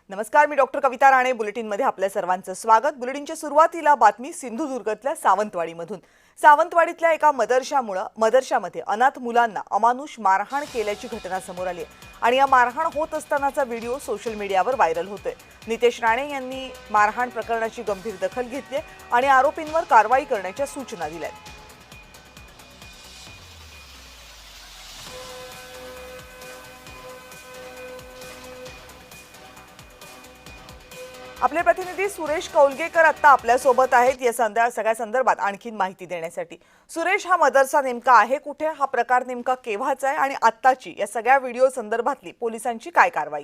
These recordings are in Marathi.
नमस्कार, मी डॉक्टर कविता राणे. बुलेटिनमध्ये आपल्या सर्वांचं स्वागत. बुलेटिनच्या सुरुवातीला बातमी सिंधुदुर्गातल्या सावंतवाडीमधून. सावंतवाडीतल्या एका मदरशामध्ये अनाथ मुलांना अमानुष मारहाण केल्याची घटना समोर आली आणि या मारहाण होत असतानाचा व्हिडिओ सोशल मीडियावर व्हायरल होतोय. नितेश राणे यांनी मारहाण प्रकरणाची गंभीर दखल घेतली आणि आरोपींवर कारवाई करण्याच्या सूचना दिल्यात. आपले प्रतिनिधी सुरेश कौलगेकर आता आपल्या सोबत आहेत या सगळ्या संदर्भात आणखीन माहिती देण्यासाठी. सुरेश, हा मदरसा नेमका आहे कुठे, हा प्रकार नेमका केव्हाचा आहे आणि आत्ताची या सगळ्या व्हिडिओ संदर्भातली पोलिसांची काय कारवाई?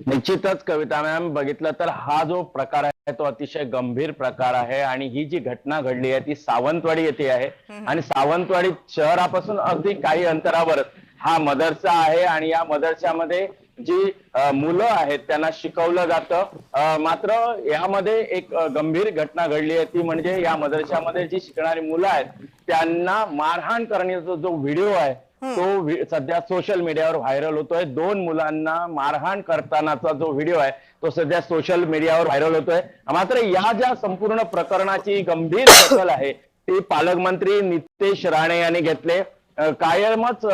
निश्चितच कविता मॅम, बघितलं तर हा जो प्रकार आहे तो अतिशय गंभीर प्रकार आहे आणि ही जी घटना घडली आहे ती सावंतवाडी येथे आहे आणि सावंतवाडी शहरापासून अगदी काही अंतरावर हा मदरसा आहे आणि या मदरशामध्ये जी मुलं आहेत त्यांना शिकवलं जातं. मात्र यामध्ये एक गंभीर घटना घडली आहे ती म्हणजे या मदरशामध्ये जी शिकणारी मुलं आहेत त्यांना मारहाण करण्याचा जो व्हिडिओ आहे तो सध्या सोशल मीडियावर व्हायरल होतोय. 2 मुलांना मारहाण करतानाचा जो व्हिडिओ आहे तो सध्या सोशल मीडियावर व्हायरल होतोय. मात्र या ज्या संपूर्ण प्रकरणाची गंभीर दखल आहे ती पालकमंत्री नितेश राणे यांनी घेतले. कायमच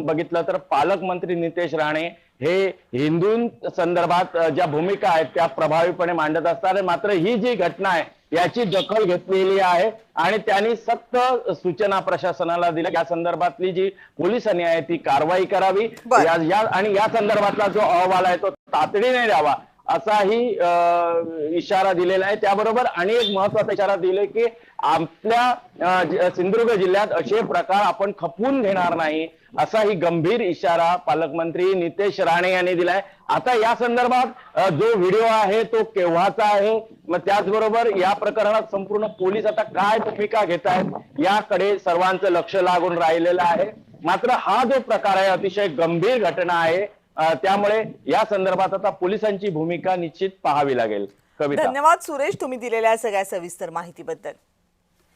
बघितलं तर पालकमंत्री नितेश राणे हे हिंदू संदर्भात ज्या भूमिका आहेत त्या प्रभावीपणे मांडत असतात. मात्र ही जी घटना आहे याची दखल घेतलेली आहे आणि त्यांनी सक्त सूचना प्रशासनाला दिल्या या संदर्भातली जी पोलिसांनी आहे ती कारवाई करावी आणि या संदर्भातला जो अहवाल आहे तो तातडीने द्यावा असाही इशारा दिलेला आहे. त्याबरोबर आणि एक महत्वाचा इशारा दिले की आपल्या सिंधुदुर्ग जिल्ह्यात असे प्रकार आपण खपवून घेणार नाही असाही गंभीर इशारा पालकमंत्री नितेश राणे यांनी दिलाय. आता या संदर्भात जो व्हिडिओ आहे तो केव्हाचा आहे, मग त्याचबरोबर या प्रकरणात संपूर्ण पोलीस आता काय भूमिका घेत आहेत याकडे सर्वांचं लक्ष लागून राहिलेलं आहे. मात्र हा जो प्रकार आहे अतिशय गंभीर घटना आहे, त्यामुळे या संदर्भात आता पोलिसांची भूमिका निश्चित पाहावी लागेल. कविता, धन्यवाद सुरेश, तुम्ही दिलेल्या सगळ्या सविस्तर माहितीबद्दल.